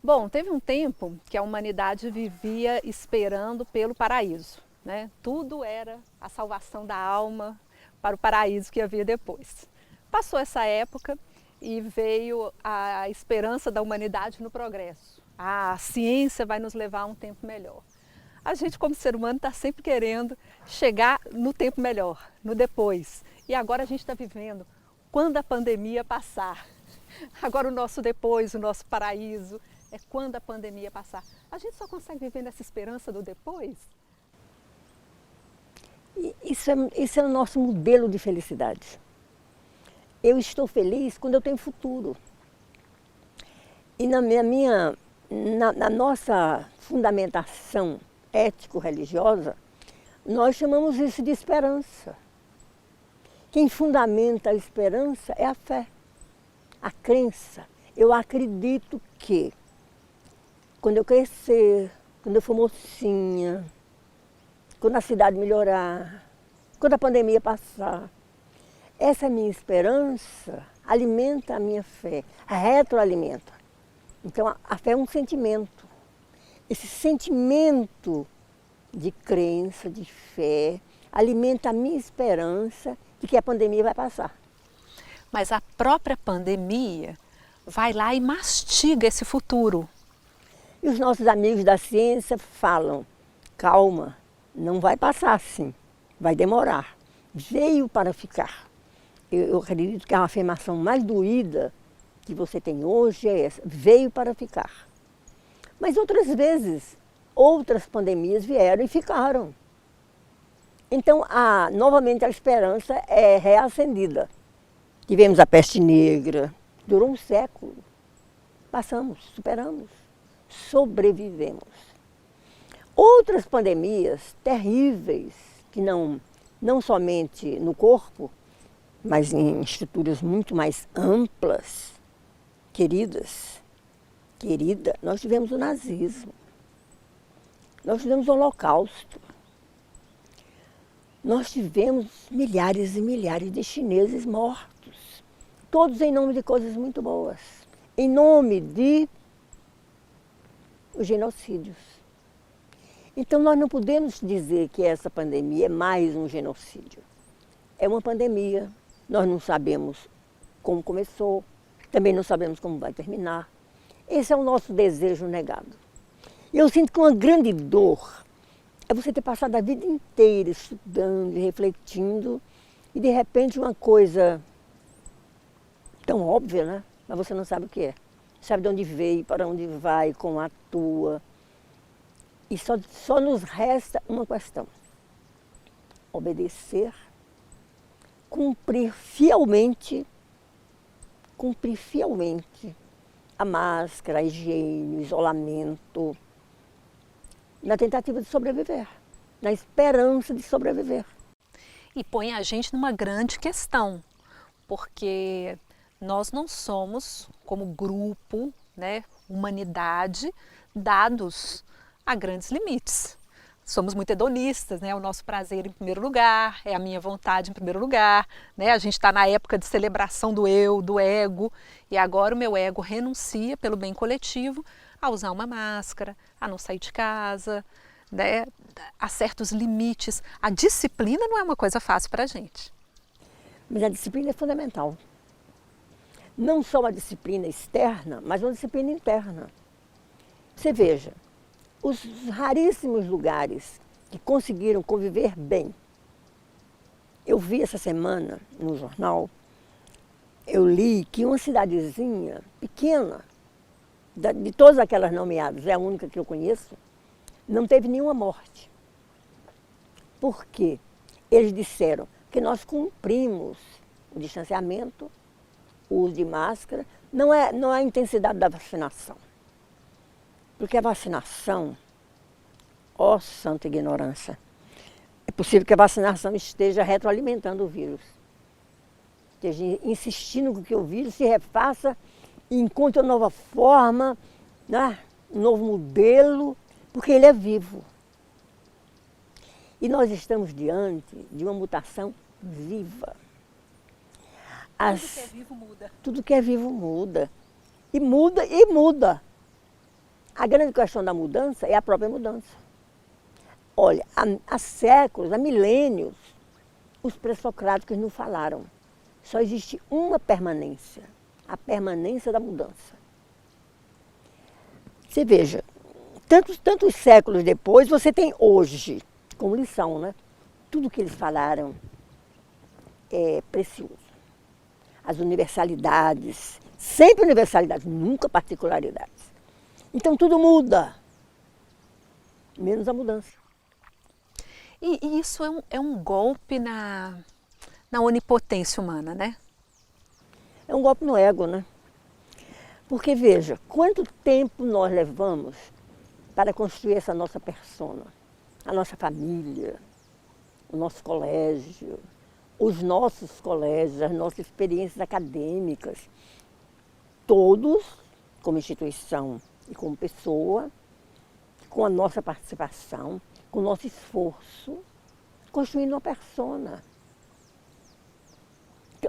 Bom, teve um tempo que a humanidade vivia esperando pelo paraíso, né? Tudo era a salvação da alma para o paraíso que havia depois. Passou essa época e veio a esperança da humanidade no progresso. A ciência vai nos levar a um tempo melhor. A gente, como ser humano, está sempre querendo chegar no tempo melhor, no depois. E agora a gente está vivendo quando a pandemia passar. Agora o nosso depois, o nosso paraíso, é quando a pandemia passar. A gente só consegue viver nessa esperança do depois? Isso é o nosso modelo de felicidade. Eu estou feliz quando eu tenho futuro. E na nossa fundamentação ético-religiosa, nós chamamos isso de esperança. Quem fundamenta a esperança é a fé, a crença. Eu acredito que quando eu crescer, quando eu for mocinha, quando a cidade melhorar, quando a pandemia passar, essa minha esperança alimenta a minha fé, retroalimenta. Então a fé é um sentimento. Esse sentimento de crença, de fé, alimenta a minha esperança de que a pandemia vai passar. Mas a própria pandemia vai lá e mastiga esse futuro. E os nossos amigos da ciência falam, calma, não vai passar assim, vai demorar. Veio para ficar. Eu acredito que a afirmação mais doída que você tem hoje é essa, veio para ficar. Mas outras vezes, outras pandemias vieram e ficaram. Então, novamente a esperança é reacendida. Tivemos a peste negra, durou um século. Passamos, superamos, sobrevivemos. Outras pandemias terríveis, que não somente no corpo, mas em estruturas muito mais amplas, querida, nós tivemos o nazismo, nós tivemos o Holocausto, nós tivemos milhares e milhares de chineses mortos, todos em nome de coisas muito boas, em nome de os genocídios. Então nós não podemos dizer que essa pandemia é mais um genocídio. É uma pandemia, nós não sabemos como começou, também não sabemos como vai terminar. Esse é o nosso desejo negado. E eu sinto que uma grande dor é você ter passado a vida inteira estudando e refletindo e de repente uma coisa tão óbvia, né? Mas você não sabe o que é. Sabe de onde veio, para onde vai, como atua. E só nos resta uma questão. Obedecer, cumprir fielmente a máscara, a higiene, o isolamento, na tentativa de sobreviver, na esperança de sobreviver. E põe a gente numa grande questão, porque nós não somos, como grupo, né, humanidade, dados a grandes limites. Somos muito hedonistas, né? O nosso prazer em primeiro lugar, é a minha vontade em primeiro lugar, né? A gente está na época de celebração do eu, do ego, e agora o meu ego renuncia pelo bem coletivo a usar uma máscara, a não sair de casa, né? A certos limites. A disciplina não é uma coisa fácil para a gente. Mas a disciplina é fundamental. Não só uma disciplina externa, mas uma disciplina interna. Você veja, os raríssimos lugares que conseguiram conviver bem. Eu vi essa semana no jornal, eu li que uma cidadezinha pequena, de todas aquelas nomeadas, é a única que eu conheço, não teve nenhuma morte. Por quê? Eles disseram que nós cumprimos o distanciamento, o uso de máscara, não é a intensidade da vacinação. Porque a vacinação, ó santa ignorância, é possível que a vacinação esteja retroalimentando o vírus. Esteja insistindo que o vírus se refaça e encontre uma nova forma, né? Um novo modelo, porque ele é vivo. E nós estamos diante de uma mutação viva. Tudo que é vivo muda. Tudo que é vivo muda. E muda e muda. A grande questão da mudança é a própria mudança. Olha, há séculos, há milênios, os pré-socráticos nos falaram. Só existe uma permanência, a permanência da mudança. Você veja, tantos séculos depois, você tem hoje, como lição, né? Tudo que eles falaram é precioso. As universalidades, sempre universalidades, nunca particularidades. Então tudo muda, menos a mudança. E isso é um golpe na onipotência humana, né? É um golpe no ego, né? Porque veja, quanto tempo nós levamos para construir essa nossa persona, a nossa família, o nosso colégio, os nossos colégios, as nossas experiências acadêmicas, todos, como instituição e como pessoa, com a nossa participação, com o nosso esforço, construindo uma persona.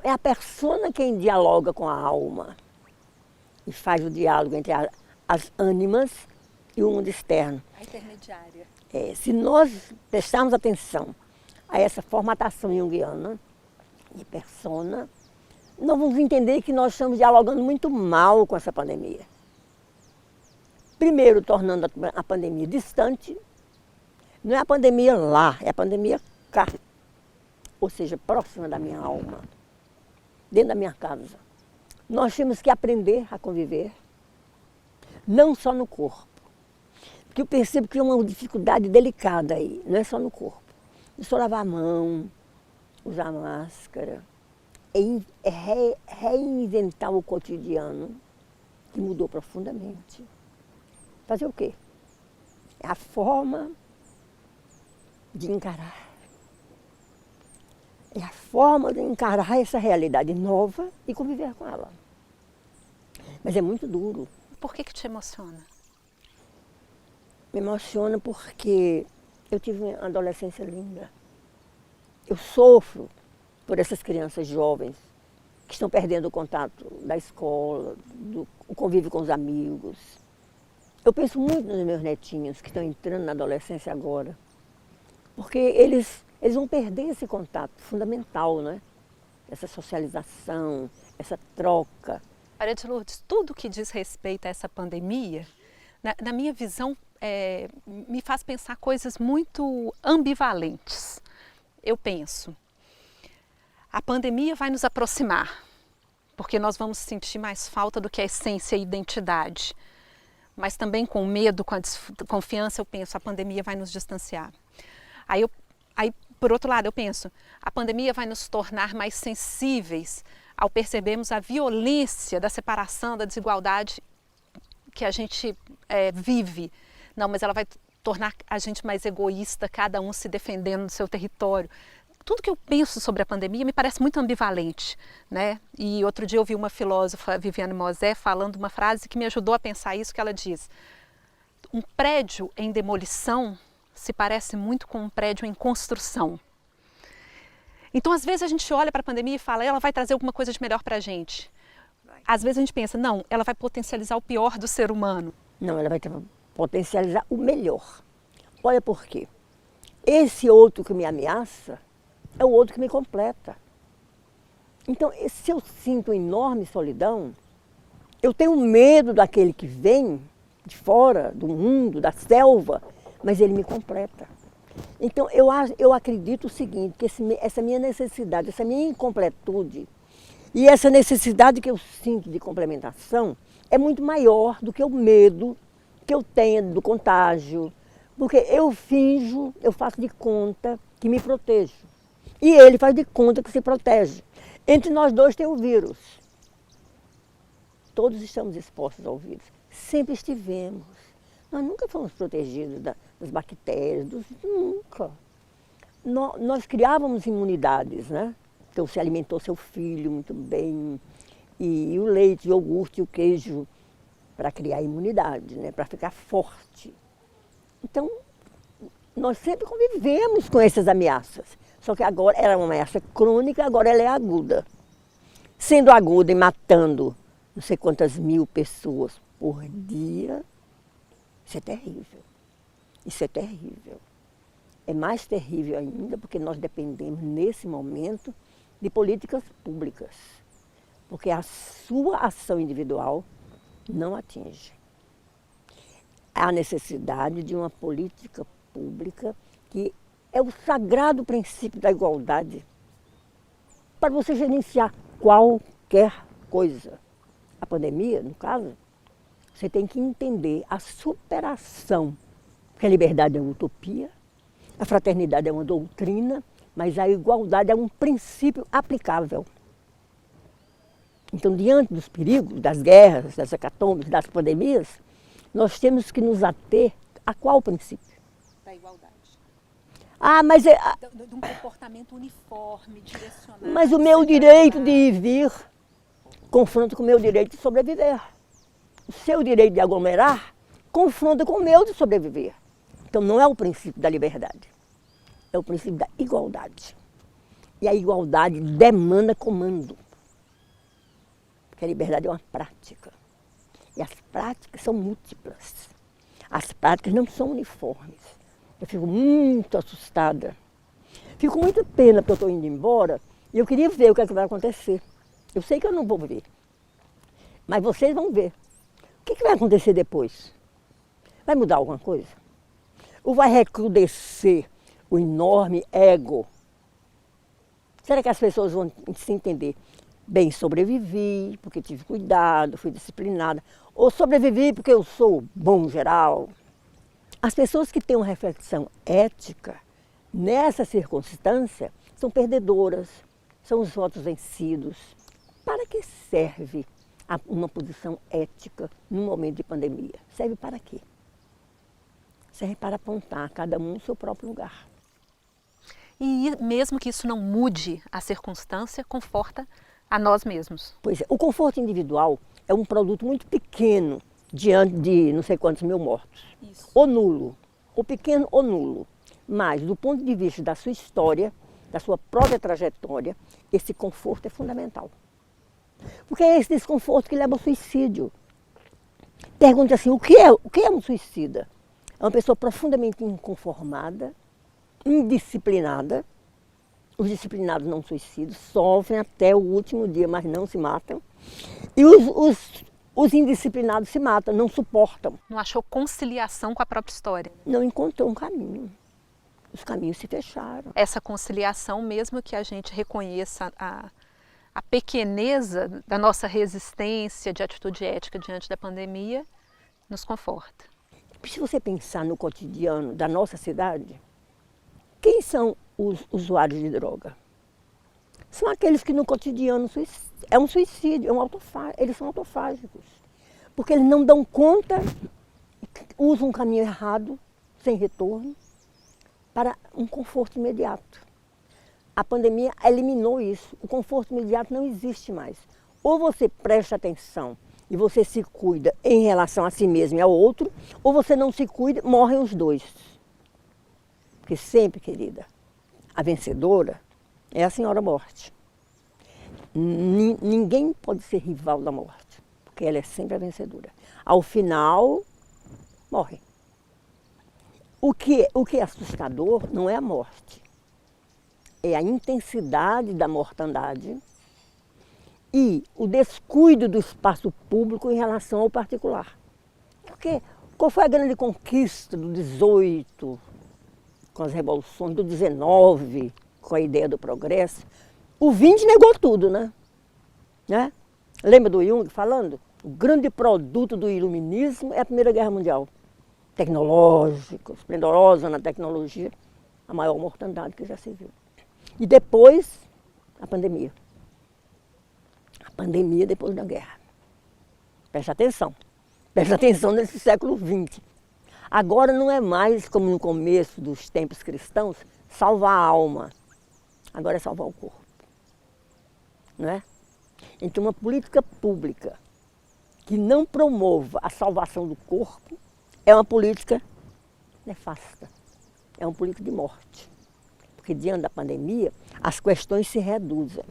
É a persona quem dialoga com a alma e faz o diálogo entre as ânimas e o mundo externo. A intermediária. Se nós prestarmos atenção a essa formatação junguiana de persona, nós vamos entender que nós estamos dialogando muito mal com essa pandemia. Primeiro, tornando a pandemia distante. Não é a pandemia lá, é a pandemia cá. Ou seja, próxima da minha alma, dentro da minha casa. Nós temos que aprender a conviver, não só no corpo. Porque eu percebo que é uma dificuldade delicada aí, não é só no corpo. É só lavar a mão, usar máscara, reinventar o cotidiano, que mudou profundamente. Fazer o quê? É a forma de encarar. É a forma de encarar essa realidade nova e conviver com ela. Mas é muito duro. Por que te emociona? Me emociona porque eu tive uma adolescência linda. Eu sofro por essas crianças jovens que estão perdendo o contato da escola, o convívio com os amigos. Eu penso muito nos meus netinhos que estão entrando na adolescência agora. Porque eles vão perder esse contato fundamental, né? Essa socialização, essa troca. Maria de Lourdes, tudo que diz respeito a essa pandemia, na minha visão, me faz pensar coisas muito ambivalentes. Eu penso, a pandemia vai nos aproximar, porque nós vamos sentir mais falta do que a essência e a identidade. Mas também com medo, com a desconfiança, eu penso, a pandemia vai nos distanciar. Aí, por outro lado, eu penso, a pandemia vai nos tornar mais sensíveis ao percebermos a violência da separação, da desigualdade que a gente vive. Não, mas ela vai tornar a gente mais egoísta, cada um se defendendo do seu território. Tudo que eu penso sobre a pandemia me parece muito ambivalente, né? E outro dia eu ouvi uma filósofa, Viviane Mosé, falando uma frase que me ajudou a pensar isso, que ela diz: um prédio em demolição se parece muito com um prédio em construção. Então, às vezes a gente olha para a pandemia e fala, ela vai trazer alguma coisa de melhor para a gente. Às vezes a gente pensa, não, ela vai potencializar o pior do ser humano. Não, ela vai potencializar o melhor. Olha por quê. Esse outro que me ameaça é o outro que me completa. Então, se eu sinto enorme solidão, eu tenho medo daquele que vem de fora, do mundo, da selva, mas ele me completa. Então, eu acredito o seguinte, que essa minha necessidade, essa minha incompletude e essa necessidade que eu sinto de complementação é muito maior do que o medo que eu tenho do contágio, porque eu finjo, eu faço de conta que me protejo. E ele faz de conta que se protege. Entre nós dois tem o vírus. Todos estamos expostos ao vírus. Sempre estivemos. Nós nunca fomos protegidos das bactérias, nunca. Nós criávamos imunidades, né? Então se alimentou seu filho muito bem. E o leite, o iogurte e o queijo para criar imunidade, né? Para ficar forte. Então, nós sempre convivemos com essas ameaças. Só que agora era uma ameaça crônica, agora ela é aguda. Sendo aguda e matando não sei quantas mil pessoas por dia, Isso é terrível. Isso é terrível. É mais terrível ainda porque nós dependemos, nesse momento, de políticas públicas. Porque a sua ação individual não atinge. Há necessidade de uma política pública que é o sagrado princípio da igualdade para você gerenciar qualquer coisa. A pandemia, no caso, você tem que entender a superação, porque a liberdade é uma utopia, a fraternidade é uma doutrina, mas a igualdade é um princípio aplicável. Então, diante dos perigos, das guerras, das hecatombes, das pandemias, nós temos que nos ater a qual princípio? Da igualdade. Ah, mas De um comportamento uniforme, direcionado. mas o meu direito de ir e vir confronta com o meu direito de sobreviver. O seu direito de aglomerar confronta com o meu de sobreviver. Então não é o princípio da liberdade, é o princípio da igualdade. E a igualdade demanda comando. Porque a liberdade é uma prática. E as práticas são múltiplas. As práticas não são uniformes. Eu fico muito assustada. Fico muito pena porque eu estou indo embora e eu queria ver o que é que vai acontecer. Eu sei que eu não vou ver, mas vocês vão ver. O que é que vai acontecer depois? Vai mudar alguma coisa? Ou vai recrudescer o enorme ego? Será que as pessoas vão se entender? Bem, sobrevivi porque tive cuidado, fui disciplinada. Ou sobrevivi porque eu sou bom geral. As pessoas que têm uma reflexão ética nessa circunstância são perdedoras, são os votos vencidos. Para que serve uma posição ética num momento de pandemia? Serve para quê? Serve para apontar cada um no seu próprio lugar. E mesmo que isso não mude a circunstância, conforta a nós mesmos. Pois é, o conforto individual é um produto muito pequeno diante de não sei quantos mil mortos. Isso. Ou nulo, ou pequeno ou nulo. Mas, do ponto de vista da sua história, da sua própria trajetória, esse conforto é fundamental. Porque é esse desconforto que leva ao suicídio. Pergunte assim, o que é um suicida? É uma pessoa profundamente inconformada, indisciplinada. Os disciplinados não suicidam, sofrem até o último dia, mas não se matam. E os indisciplinados se matam, não suportam. Não achou conciliação com a própria história. Não encontrou um caminho. Os caminhos se fecharam. Essa conciliação, mesmo que a gente reconheça a pequeneza da nossa resistência de atitude ética diante da pandemia, nos conforta. Se você pensar no cotidiano da nossa cidade, quem são os usuários de droga? São aqueles que no cotidiano é um suicídio, eles são autofágicos. Porque eles não dão conta, usam um caminho errado, sem retorno, para um conforto imediato. A pandemia eliminou isso, o conforto imediato não existe mais. Ou você presta atenção e você se cuida em relação a si mesmo e ao outro, ou você não se cuida, morrem os dois. Porque sempre, querida, a vencedora é a senhora morte. Ninguém pode ser rival da morte, porque ela é sempre a vencedora. Ao final, morre. O que é assustador não é a morte, é a intensidade da mortandade e o descuido do espaço público em relação ao particular. Porque qual foi a grande conquista do 18, com as revoluções, do 19, com a ideia do progresso? O 20 negou tudo, né? Lembra do Jung falando? O grande produto do iluminismo é a Primeira Guerra Mundial. Tecnológico, esplendorosa na tecnologia, a maior mortandade que já se viu. E depois, a pandemia. A pandemia depois da guerra. Preste atenção nesse século XX. Agora não é mais, como no começo dos tempos cristãos, salvar a alma. Agora é salvar o corpo. Não é? Então, uma política pública que não promova a salvação do corpo é uma política nefasta, é uma política de morte. Porque diante da pandemia, as questões se reduzem.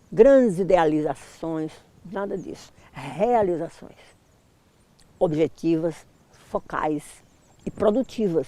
Grandes idealizações, nada disso. Realizações objetivas, focais e produtivas.